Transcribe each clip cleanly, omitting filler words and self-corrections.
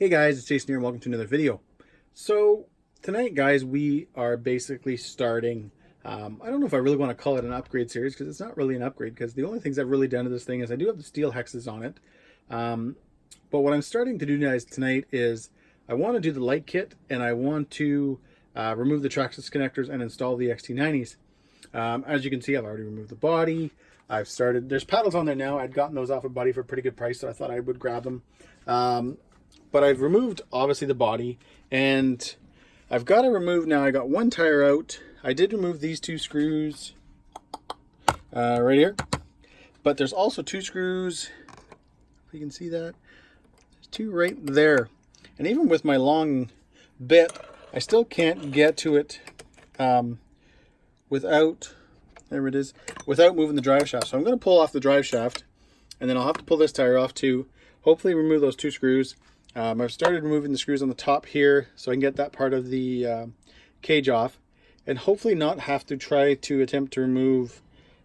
Hey guys, it's Jason here and welcome to another video. So tonight guys, we are basically starting, I don't know if I really want to call it an upgrade series because it's not really an upgrade, because the only things I've really done to this thing is I do have the steel hexes on it. But what I'm starting to do guys tonight is I want to do the light kit and I want to remove the Traxxas connectors and install the XT90s. As you can see, I've already removed the body. I've started, there's paddles on there now. I'd gotten those off a buddy for a pretty good price, so I thought I would grab them. But I've removed obviously the body, and I've got to remove now. I got one tire out. I did remove these two screws right here, but there's also two screws, if you can see that. There's two right there, and even with my long bit I still can't get to it without, there it is, without moving the drive shaft. So I'm going to pull off the drive shaft, and then I'll have to pull this tire off too, hopefully remove those two screws. I've started removing the screws on the top here so I can get that part of the cage off, and hopefully not have to try to attempt to remove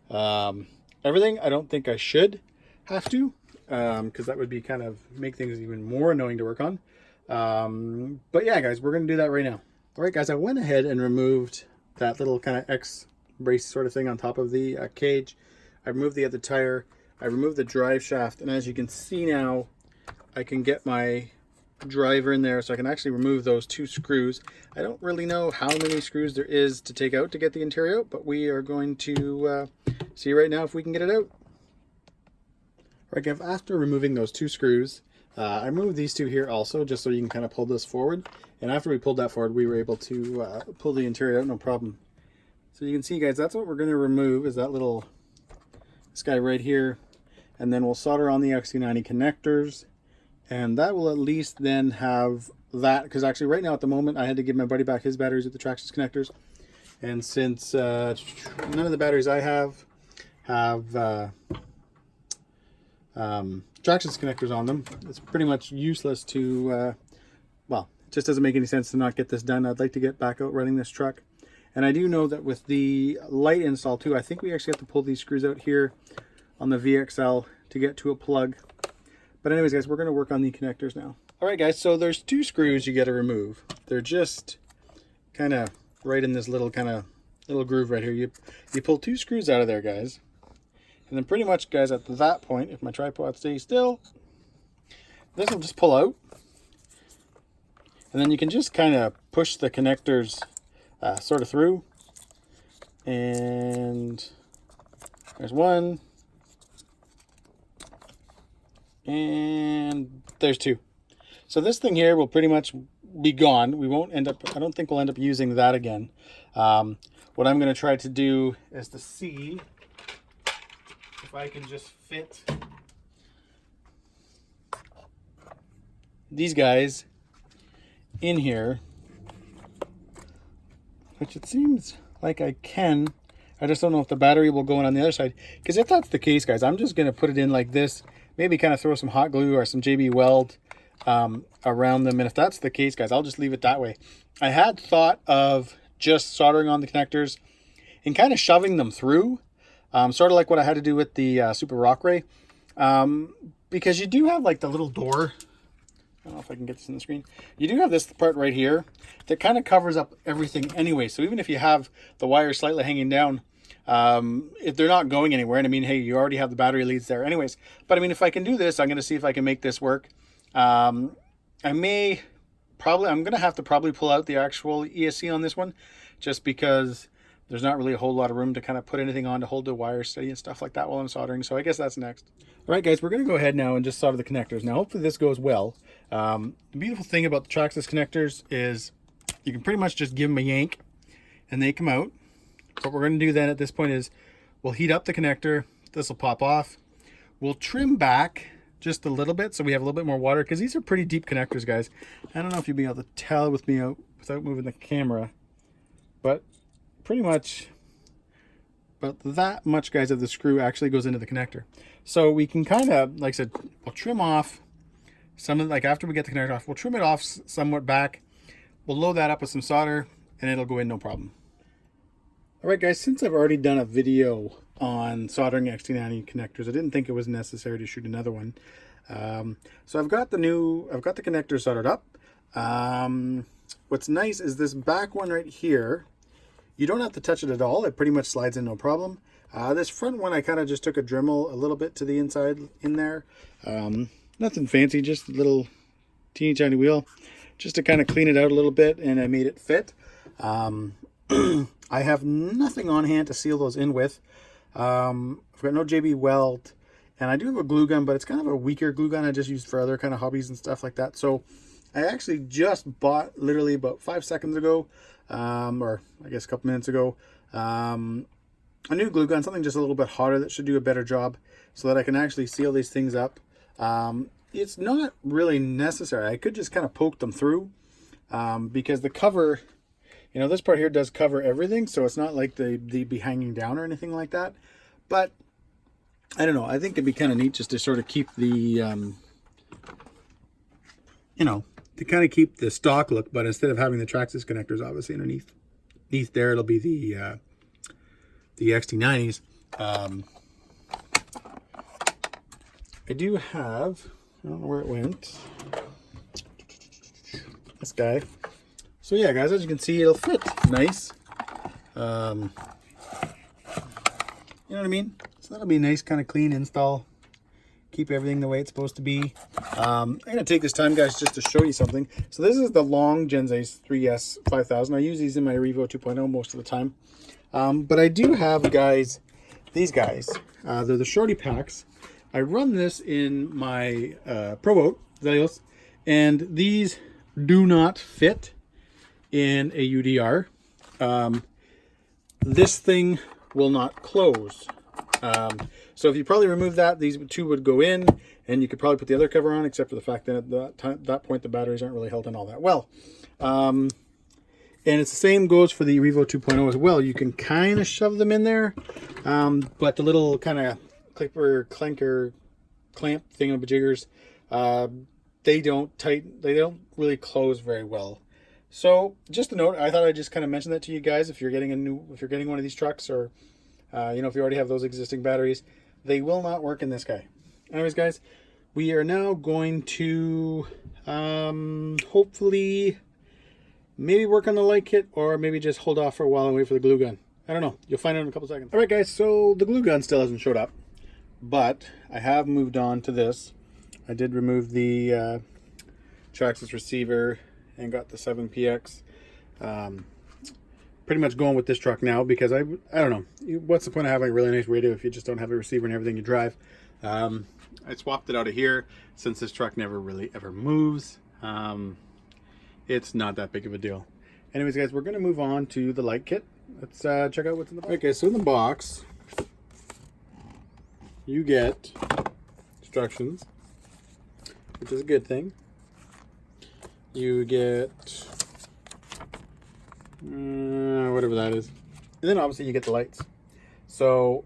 everything. I don't think I should have to, because that would be kind of make things even more annoying to work on. But yeah guys, we're going to do that right now. Alright guys, I went ahead and removed that little kind of X brace sort of thing on top of the cage. I removed the other tire. I removed the drive shaft, and as you can see now, I can get my driver in there, so I can actually remove those two screws. I don't really know how many screws there is to take out to get the interior out, but we are going to see right now if we can get it out. Right, after removing those two screws, I removed these two here also, just so you can kind of pull this forward. And after we pulled that forward, we were able to pull the interior out, no problem. So you can see guys, that's what we're going to remove, is that little, this guy right here. And then we'll solder on the XT90 connectors. And that will at least then have that, because actually right now at the moment I had to give my buddy back his batteries with the Traxxas connectors, and since none of the batteries I have Traxxas connectors on them, it's pretty much useless to well, it just doesn't make any sense to not get this done. I'd like to get back out running this truck. And I do know that with the light install too, I think we actually have to pull these screws out here on the VXL to get to a plug. But anyways guys, we're going to work on the connectors now. Alright guys, so there's two screws you got to remove. They're just kind of right in this little little groove right here. You pull two screws out of there guys. And then pretty much guys, at that point, if my tripod stays still, this will just pull out. And then you can just kind of push the connectors sort of through. And there's one. And there's two. So this thing here will pretty much be gone. We won't end up, I don't think we'll end up using that again. What I'm going to try to do is to see if I can just fit these guys in here, which it seems like I can. I just don't know if the battery will go in on the other side, because if that's the case guys, I'm just going to put it in like this. Maybe kind of throw some hot glue or some JB Weld around them. And if that's the case, guys, I'll just leave it that way. I had thought of just soldering on the connectors and kind of shoving them through, sort of like what I had to do with the Super Rock Ray. Because you do have like the little door. I don't know if I can get this in the screen. You do have this part right here that kind of covers up everything anyway. So even if you have the wires slightly hanging down, if they're not going anywhere, and I mean, hey, you already have the battery leads there anyways, but I mean, if I can do this, I'm going to see if I can make this work. I'm going to have to probably pull out the actual ESC on this one, just because there's not really a whole lot of room to kind of put anything on to hold the wires steady and stuff like that while I'm soldering. So I guess that's next. All right guys, we're going to go ahead now and just solder the connectors. Now hopefully this goes well. The beautiful thing about the Traxxas connectors is you can pretty much just give them a yank and they come out. What we're going to do then at this point is we'll heat up the connector. This will pop off. We'll trim back just a little bit so we have a little bit more water, because these are pretty deep connectors guys. I don't know if you'll be able to tell with me out without moving the camera, but pretty much about that much guys of the screw actually goes into the connector. So we can kind of, like I said, we'll trim off some of, like after we get the connector off, we'll trim it off somewhat back. We'll load that up with some solder and it'll go in no problem. Alright guys, since I've already done a video on soldering XT90 connectors, I didn't think it was necessary to shoot another one. So I've got the connector soldered up. What's nice is this back one right here, you don't have to touch it at all. It pretty much slides in no problem. This front one, I kind of just took a Dremel a little bit to the inside in there. Nothing fancy, just a little teeny tiny wheel, just to kind of clean it out a little bit, and I made it fit. I have nothing on hand to seal those in with. I've got no JB weld, and I do have a glue gun, but it's kind of a weaker glue gun I just used for other kind of hobbies and stuff like that. So I actually just bought, literally about 5 seconds ago, or I guess a couple minutes ago, a new glue gun, something just a little bit hotter that should do a better job, so that I can actually seal these things up. It's not really necessary. I could just kind of poke them through, because the cover, you know, this part here does cover everything, so it's not like they'd be hanging down or anything like that. But I don't know, I think it'd be kind of neat just to sort of keep the, you know, to kind of keep the stock look, but instead of having the Traxxas connectors obviously underneath there, it'll be the XT90s. I do have, I don't know where it went, this guy. So yeah, guys, as you can see, it'll fit nice. You know what I mean? So that'll be a nice kind of clean install. Keep everything the way it's supposed to be. I'm going to take this time, guys, just to show you something. So this is the long Genzace 3S 5000. I use these in my Revo 2.0 most of the time. But I do have, guys, these guys. They're the shorty packs. I run this in my Pro Boat, Zelios, and these do not fit in a UDR. This thing will not close. So if you probably remove that, these two would go in, and you could probably put the other cover on, except for the fact that at that point the batteries aren't really held in all that well. And it's the same goes for the Revo 2.0 as well. You can kind of shove them in there, but the little kind of clamp thingamajiggers, they don't really close very well. So just a note, I thought I'd just kind of mention that to you guys. If you're getting one of these trucks, or you know, if you already have those existing batteries, they will not work in this guy. Anyways, guys, we are now going to hopefully maybe work on the light kit, or maybe just hold off for a while and wait for the glue gun. I don't know. You'll find out in a couple seconds. All right, guys, so the glue gun still hasn't showed up, but I have moved on to this. I did remove the Traxxas receiver and got the 7PX. Pretty much going with this truck now, because I don't know, what's the point of having a really nice radio if you just don't have a receiver and everything you drive. I swapped it out of here since this truck never really ever moves. It's not that big of a deal. Anyways, guys, we're going to move on to the light kit. Let's check out what's in the box. Okay, so in the box you get instructions, which is a good thing. You get whatever that is, and then obviously you get the lights. So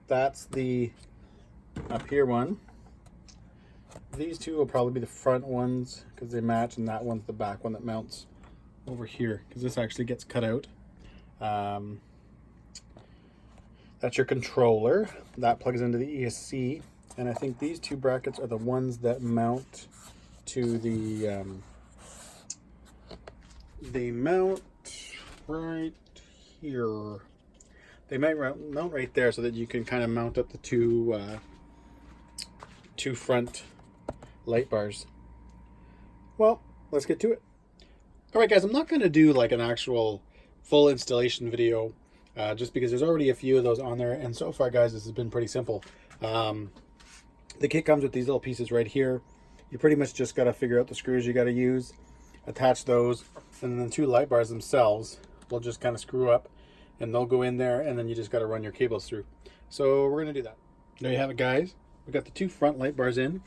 that's the up here one. These two will probably be the front ones because they match, and that one's the back one that mounts over here, because this actually gets cut out. That's your controller that plugs into the ESC, and I think these two brackets are the ones that mount to the they mount right here. They might mount right there, so that you can kind of mount up the two front light bars. Well, let's get to it. All right, guys, I'm not going to do like an actual full installation video, just because there's already a few of those on there, and so far, guys, this has been pretty simple. The kit comes with these little pieces right here. You pretty much just got to figure out the screws you got to use, attach those, and then the two light bars themselves will just kind of screw up, and they'll go in there, and then you just got to run your cables through. So we're going to do that. There you have it, guys. We got the two front light bars in,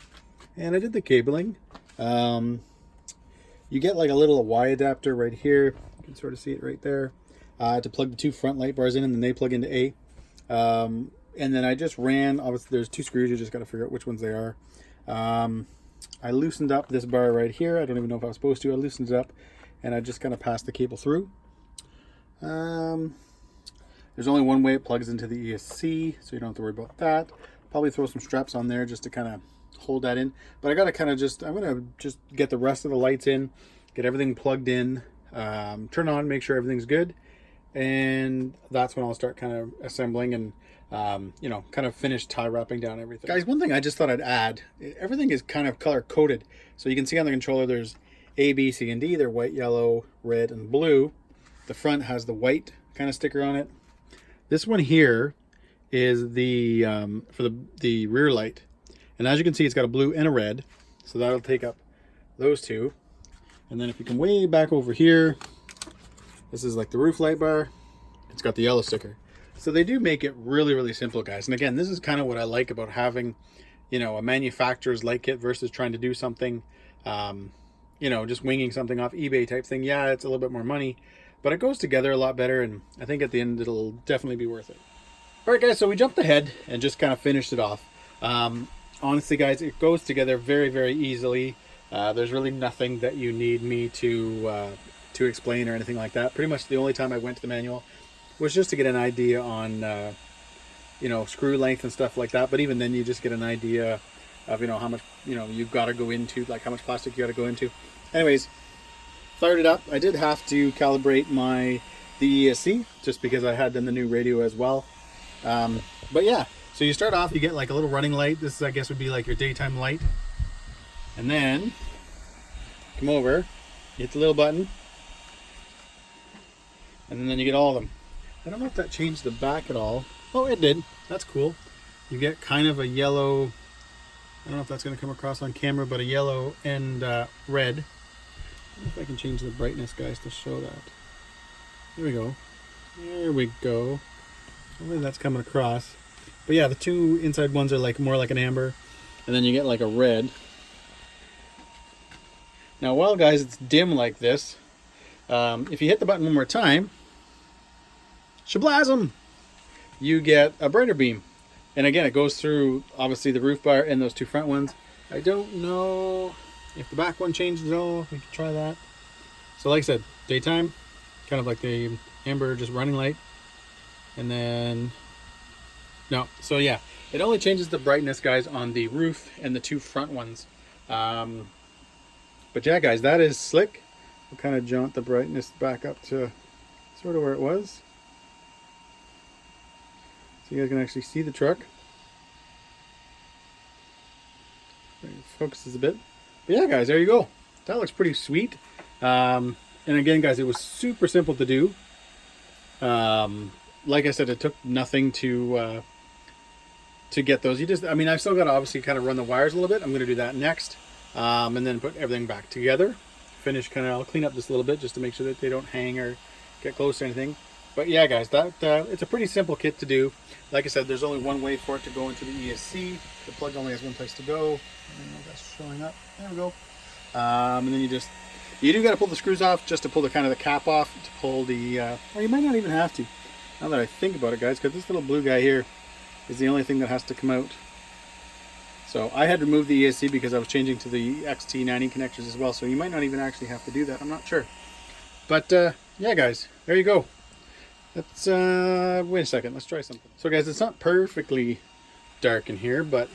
and I did the cabling. You get like a little Y adapter right here. You can sort of see it right there, to plug the two front light bars in, and then they plug into A. And then I just ran, obviously there's two screws, you just got to figure out which ones they are. I loosened up this bar right here. I don't even know if I was supposed to. I loosened it up, and I just kind of passed the cable through. There's only one way it plugs into the ESC, so you don't have to worry about that. Probably throw some straps on there just to kind of hold that in. But I gotta kind of just, I'm gonna just get the rest of the lights in, get everything plugged in, turn on, make sure everything's good, and that's when I'll start kind of assembling and you know, kind of finish tie wrapping down everything. Guys, one thing I just thought I'd add, everything is kind of color coded. So you can see on the controller there's A, B, C, and D. They're white, yellow, red, and blue. The front has the white kind of sticker on it. This one here is the for the rear light. And as you can see, it's got a blue and a red. So that'll take up those two. And then if you come way back over here, this is like the roof light bar. It's got the yellow sticker. So they do make it really, really simple, guys. And again, this is kind of what I like about having, you know, a manufacturer's light kit versus trying to do something, you know, just winging something off eBay type thing. Yeah, it's a little bit more money, but it goes together a lot better. And I think at the end, it'll definitely be worth it. All right, guys, so we jumped ahead and just kind of finished it off. Honestly, guys, it goes together very, very easily. There's really nothing that you need me to explain or anything like that. Pretty much the only time I went to the manual was just to get an idea on, you know, screw length and stuff like that. But even then, you just get an idea of, you know, how much, you know, you've got to go into, like how much plastic you got to go into. Anyways, fired it up. I did have to calibrate the ESC just because I had done the new radio as well. But yeah, so you start off, you get like a little running light. This, I guess, would be like your daytime light. And then come over, hit the little button, and then you get all of them. I don't know if that changed the back at all. Oh, it did. That's cool. You get kind of a yellow, I don't know if that's going to come across on camera, but a yellow and red. I don't know if I can change the brightness, guys, to show that. There we go. There we go. Hopefully that's coming across. But yeah, the two inside ones are like more like an amber, and then you get like a red. Now, while, guys, it's dim like this, if you hit the button one more time, shablasm, you get a brighter beam. And again, it goes through obviously the roof bar and those two front ones. I don't know if the back one changes at all. We can try that. So like I said, daytime, kind of like the amber, just running light. And then no, so yeah, it only changes the brightness, guys, on the roof and the two front ones. But yeah, guys, that is slick. We'll kind of jaunt the brightness back up to sort of where it was, so you guys can actually see the truck. Focuses a bit. But yeah, guys, there you go. That looks pretty sweet. And again, guys, it was super simple to do. Like I said, it took nothing to get those. You just, I mean, I've still got to obviously kind of run the wires a little bit. I'm going to do that next. And then put everything back together. Finish kind of, I'll clean up just a little bit just to make sure that they don't hang or get close to anything. But yeah, guys, that it's a pretty simple kit to do. Like I said, there's only one way for it to go into the ESC. The plug only has one place to go. I don't know if that's showing up. There we go. And then you do got to pull the screws off just to pull the kind of the cap off to pull the, or you might not even have to. Now that I think about it, guys, because this little blue guy here is the only thing that has to come out. So I had to remove the ESC because I was changing to the XT90 connectors as well. So you might not even actually have to do that. I'm not sure. But yeah, guys, there you go. Let's wait a second. Let's try something. So guys, it's not perfectly dark in here, but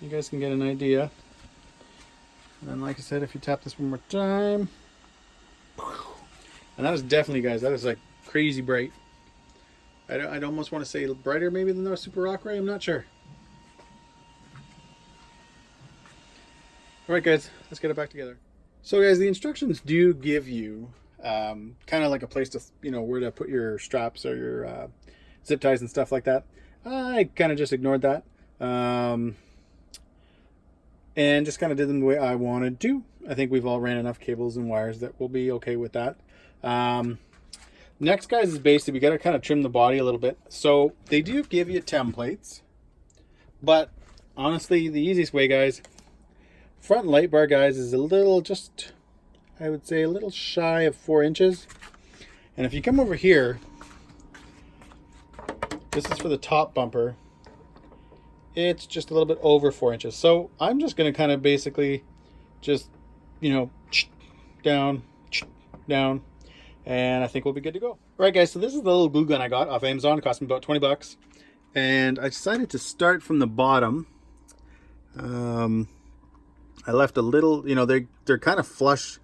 you guys can get an idea. And then, like I said, if you tap this one more time, and that is definitely, guys, that is like crazy bright. I'd almost want to say brighter maybe than the Super Rock Ray. I'm not sure. All right, guys, let's get it back together. So, guys, the instructions do give you kind of like a place to, you know, where to put your straps or your zip ties and stuff like that. I kind of just ignored that and just kind of did them the way I wanted to. I think we've all ran enough cables and wires that we'll be okay with that. Next, guys, is basically we got to kind of trim the body a little bit. So they do give you templates, but honestly, the easiest way, guys, front light bar, guys, is a little, just, I would say a little shy of 4 inches. And if you come over here, this is for the top bumper. It's just a little bit over 4 inches. So I'm just going to kind of basically just, you know, down, down. and I think we'll be good to go. All right, guys, so this is the little glue gun I got off Amazon. It cost me about 20 bucks. And I decided to start from the bottom. I left a little, you know, they're kind of flush.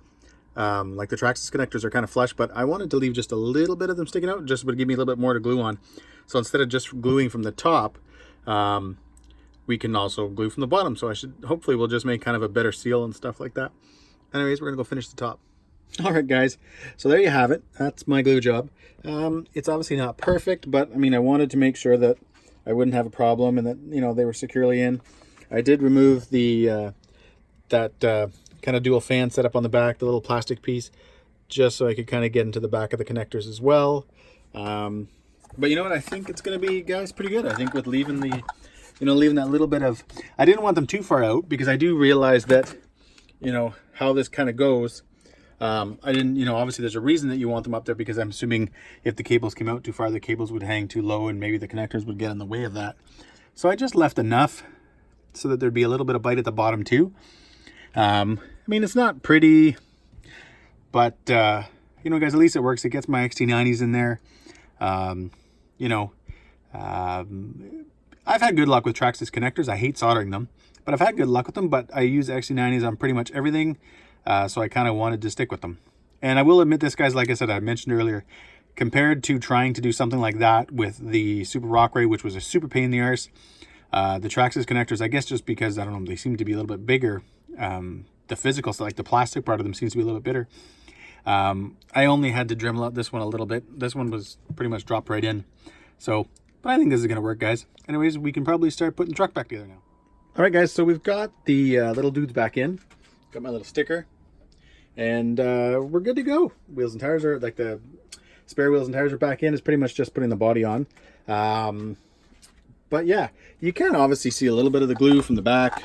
Like the Traxxas connectors are kind of flush, but I wanted to leave just a little bit of them sticking out, just would give me a little bit more to glue on. So instead of just gluing from the top, we can also glue from the bottom. So hopefully we'll just make kind of a better seal and stuff like that. Anyways, we're gonna go finish the top. All right, guys, so there you have it. That's my glue job. It's obviously not perfect, but I mean, I wanted to make sure that I wouldn't have a problem and that, you know, they were securely in. I did remove the kind of dual fan setup on the back, the little plastic piece, just so I could kind of get into the back of the connectors as well. But you know what, I think it's going to be, guys, pretty good. I think with leaving the, you know, leaving that little bit of, I didn't want them too far out because I do realize that, you know, how this kind of goes. I didn't, you know, obviously there's a reason that you want them up there, because I'm assuming if the cables came out too far, the cables would hang too low and maybe the connectors would get in the way of that. So I just left enough so that there'd be a little bit of bite at the bottom too. I mean, it's not pretty, but, you know, guys, at least it works. It gets my XT90s in there. You know, I've had good luck with Traxxas connectors. I hate soldering them, but I've had good luck with them, but I use XT90s on pretty much everything. So I kind of wanted to stick with them. And I will admit this, guys, like I said, I mentioned earlier, compared to trying to do something like that with the Super Rockray, which was a super pain in the arse, the Traxxas connectors, I guess just because, I don't know, they seem to be a little bit bigger. The physical, so like the plastic part of them seems to be a little bit bitter. I only had to Dremel out this one a little bit. This one was pretty much dropped right in. So, but I think this is going to work, guys. Anyways, we can probably start putting the truck back together now. All right, guys, so we've got the little dudes back in. Got my little sticker. And we're good to go. Wheels and tires are, like the spare wheels and tires are back in. It's pretty much just putting the body on. But yeah, you can obviously see a little bit of the glue from the back.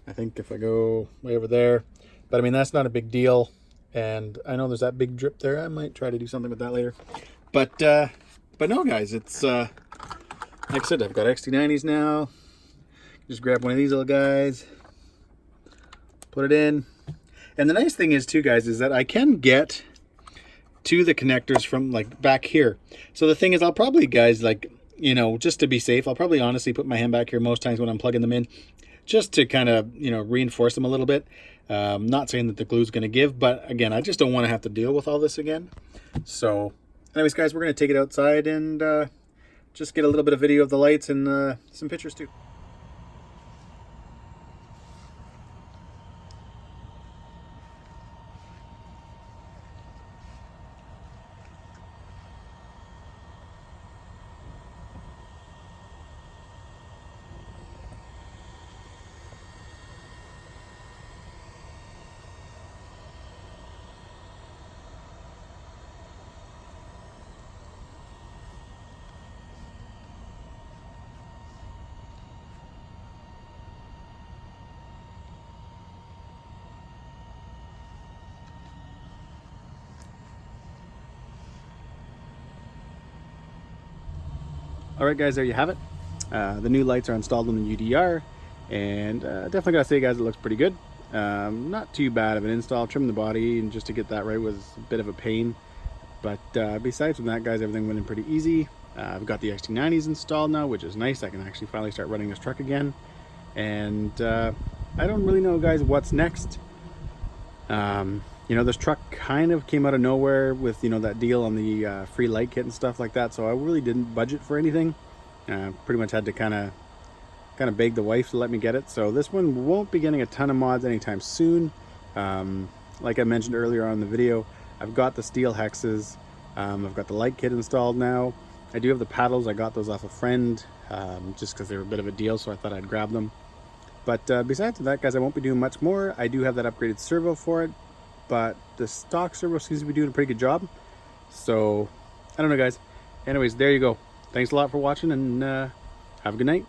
I think if I go way over there, but I mean, that's not a big deal. And I know there's that big drip there. I might try to do something with that later. But no, guys, it's, like I said, I've got XT90s now. Just grab one of these little guys, put it in. And the nice thing is too, guys, is that I can get to the connectors from like back here. So the thing is, I'll probably, guys, like, you know, just to be safe, I'll probably honestly put my hand back here most times when I'm plugging them in, just to kind of, you know, reinforce them a little bit. Not saying that the glue's going to give, but again, I just don't want to have to deal with all this again. So anyways, guys, we're going to take it outside and just get a little bit of video of the lights and some pictures too. All right, guys, there you have it. The new lights are installed on the UDR, and definitely gotta say, guys, it looks pretty good. Not too bad of an install. Trimming the body and just to get that right was a bit of a pain, but besides from that, guys, everything went in pretty easy. I've got the XT90s installed now, which is nice. I can actually finally start running this truck again, and I don't really know, guys, what's next. You know, this truck kind of came out of nowhere with, you know, that deal on the free light kit and stuff like that, so I really didn't budget for anything. Pretty much had to kind of beg the wife to let me get it. So this one won't be getting a ton of mods anytime soon. Like I mentioned earlier on in the video, I've got the steel hexes. I've got the light kit installed now. I do have the paddles. I got those off a friend just because they were a bit of a deal, so I thought I'd grab them. But besides that, guys, I won't be doing much more. I do have that upgraded servo for it, but the stock servo seems to be doing a pretty good job. So I don't know, guys. Anyways, there you go. Thanks a lot for watching, and have a good night.